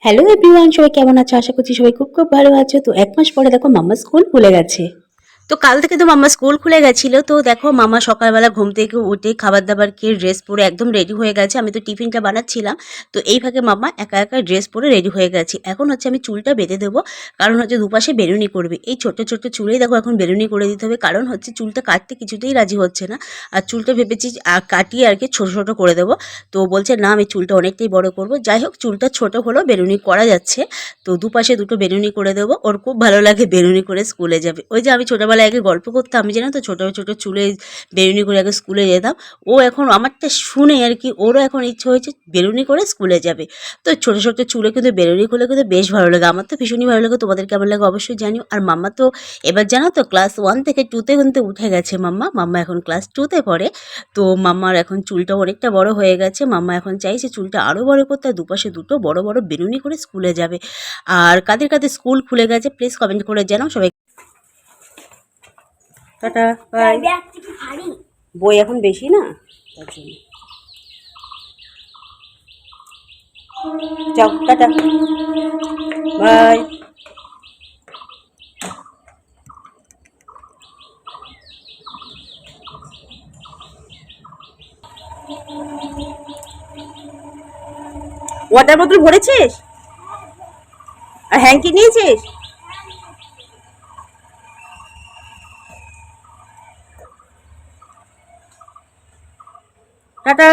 Hello everyone, সবাই কেমন আছো? আশা করছি সবাই খুব খুব ভালো আছো। তো 1 মাস পরে দেখো মাম্মা স্কুল খুলে গেছে। তো কাল থেকে তো মাম্মা স্কুল খুলে গেছিল। তো দেখো মাম্মা সকালবেলা ঘুম থেকে উঠে খাবার দাবার খেয়ে ড্রেস পরে একদম রেডি হয়ে গেছে। আমি তো টিফিনটা বানাচ্ছিলাম। তো এই ফাঁকে মাম্মা একা একা ড্রেস পরে রেডি হয়ে গেছে। এখন হচ্ছে আমি চুলটা বেঁধে দেবো, কারণ হচ্ছে দুপাশে বেরুনি করবে। এই ছোট্ট ছোট্ট চুলেই দেখো এখন বেরুনি করে দিতে হবে, কারণ হচ্ছে চুলটা কাটতে কিছুতেই রাজি হচ্ছে না। আর চুলটা ভেবেছি কাটিয়ে আর কি ছোট ছোট করে দেবো। তো বলছে না, আমি চুলটা অনেকটাই বড় করব। যাই হোক, চুলটা ছোট হলেও বেরুনি করা যাচ্ছে। তো দুপাশে দুটো বেরুনি করে দেবো। ওর খুব ভালো লাগে বেরুনি করে স্কুলে যাবে। ওই যে আমি ছোটোবেলায় আগে গল্প করতাম, আমি জানো তো ছোটো ছোটো চুলে বেরুনি করে আগে স্কুলে যেতাম। ও এখন আমারটা শুনে আর কি ওরও এখন ইচ্ছে হয়েছে বেরুনি করে স্কুলে যাবে। তো ছোটো ছোটো চুলে কিন্তু বেরুনি করলে কিন্তু বেশ ভালো লাগে। আমার তো ভীষণই ভালো লাগে। তোমাদের কেমন লাগে অবশ্যই জানিও। আর মাম্মা তো এবার জানো তো ক্লাস 1 থেকে 2তে কিন্তু উঠে গেছে মাম্মা। মাম্মা এখন ক্লাস 2তে পড়ে। তো মাম্মার এখন চুলটা অনেকটা বড় হয়ে গেছে। মাম্মা এখন চাইছে চুলটা আরও বড় করতে, আর দুপাশে দুটো বড় বড় বেরুনি করে স্কুলে যাবে। আর কাদের কাদের স্কুল খুলে গেছে প্লিজ কমেন্ট করে জানাও সবাই। Tata bye. বই এখন বেশি না, তার জন্য যাও টাটা বাই। ওয়াটার বোতল ভরেছিস আর হ্যাঙ্কি নিয়েছিস? টাটা।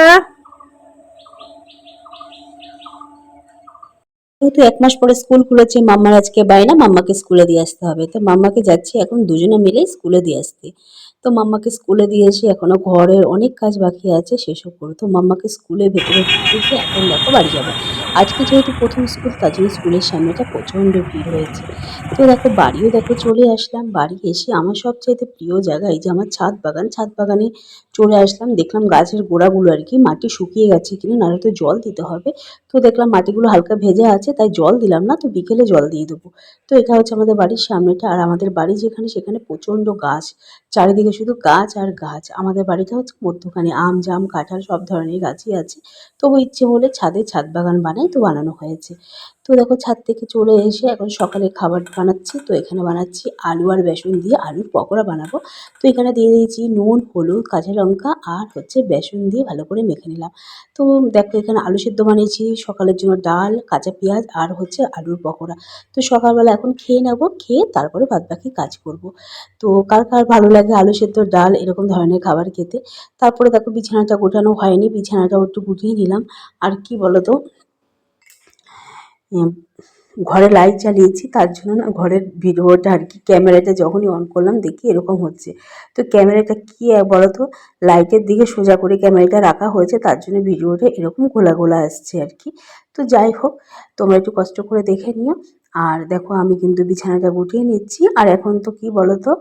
যেহেতু 1 মাস পরে স্কুল খুলেছে, মাম্মার আজকে বায়না মাম্মাকে স্কুলে দিয়ে আসতে হবে। তো মাম্মাকে যাচ্ছি এখন দুজনে মিলে স্কুলে দিয়ে আসতে। তো মাম্মাকে স্কুলে দিয়ে এসে এখনো ঘরের অনেক কাজ বাকি আছে, সেসব করো। তো মাম্মাকে স্কুলে ভেতরে ঢুকে এখন দেখো বাড়ি যাবো। আজকে যেহেতু প্রথম স্কুল, তার জন্য স্কুলের সামনেটা প্রচণ্ড ভিড় হয়েছে। তো দেখো বাড়িও দেখো চলে আসলাম। বাড়ি এসে আমার সবচাইতে প্রিয় জায়গা এই যে আমার ছাদ বাগান। ছাদ বাগানে চলে আসলাম, দেখলাম গাছের গোড়াগুলো আর কি মাটি শুকিয়ে গেছে কিনা, নাহলে তো জল দিতে হবে। তো দেখলাম মাটিগুলো হালকা ভেজা আছে, তাই জল দিলাম না, তো বিকেলে জল দিয়ে দেবো। তো এটা হচ্ছে আমাদের বাড়ির সামনেটা। আর আমাদের বাড়ি যেখানে, সেখানে প্রচণ্ড গাছ, চারিদিকে শুধু গাছ আর গাছ। আমাদের বাড়িটা হচ্ছে মধ্যখানে, আম জাম কাঁঠাল সব ধরনের গাছই আছে। তবু ইচ্ছে হলে ছাদে ছাদ বাগান বানাই, তো বানানো হয়েছে। তো দেখো ছাদ থেকে চলে এসে এখন সকালে খাবার বানাচ্ছি। তো এখানে বানাচ্ছি আলু আর বেসন দিয়ে আলুর পকোড়া বানাবো। তো এখানে দিয়ে দিয়েছি নুন হলুদ কাঁচা লঙ্কা আর হচ্ছে বেসন দিয়ে ভালো করে মেখে নিলাম। তো দেখো এখানে আলু সেদ্ধ বানিয়েছি, সকালের জন্য ডাল কাঁচা পেঁয়াজ আর হচ্ছে আলুর পকোড়া। তো সকালবেলা এখন খেয়ে নেবো, খেয়ে তারপরে বাদবাকি কাজ করব। তো কার কার ভালো লাগে আলু সেদ্ধ ডাল এরকম ধরনের খাবার খেতে। তারপরে দেখো বিছানাটা গোছানো হয়নি, বিছানাটাও একটু গুটিয়ে নিলাম। আর কি বলতো, উম, ঘরে লাইট জ্বালিয়েছি, তার জন্য না ঘরের ভিডিওটা আর কি ক্যামেরাটা যখনই অন করলাম দেখি এরকম হচ্ছে। তো ক্যামেরাটা কি বলতো, লাইটের দিকে সোজা করে ক্যামেরাটা রাখা হয়েছে, তার জন্য ভিডিওটা এরকম ঘোলা ঘোলা আসছে আর কি। তো যাই হোক, তোমরা একটু কষ্ট করে দেখে নিও। আর দেখো আমি কিন্তু বিছানাটা গুটিয়ে নিচ্ছি। আর এখন তো কি বলতো,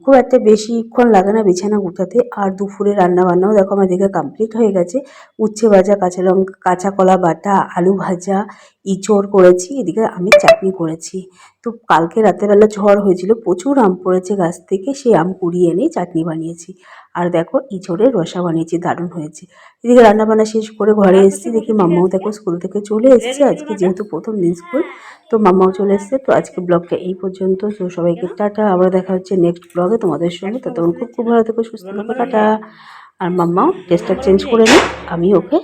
খুব একটা বেশিক্ষণ লাগে না বিছানা গুটাতে। আর দুপুরে রান্না বান্নাও দেখো আমার দিকে কমপ্লিট হয়ে গেছে। উচ্ছে ভাজা কাঁচা লঙ্কা কাঁচা কলা বাটা আলু ভাজা ইঁচড় করেছি, এদিকে আমি চাটনি করেছি। তো কালকে রাতেরবেলা ঝড় হয়েছিল, প্রচুর আম পড়েছে গাছ থেকে, সেই আম কুড়িয়ে এনে চাটনি বানিয়েছি। আর দেখো ইঁচড়ের রসা বানিয়েছি, দারুণ হয়েছে। এদিকে রান্নাবান্না শেষ করে ঘরে এসেছি, দেখি মাম্মাও দেখো স্কুল থেকে চলে এসেছে। আজকে যেহেতু প্রথম দিন স্কুল, তো মাম্মাও চলে এসেছে। তো আজকে ব্লগটা এই পর্যন্ত। তো সবাইকে টাটা, আবার দেখা হচ্ছে নেক্সট ব্লগে তোমাদের সঙ্গে। ততক্ষণ খুব খুব ভালো থেকো, সুস্থ থেকো, টাটা। আর মাম্মাও ড্রেসটা চেঞ্জ করে নিই, আমি ওকে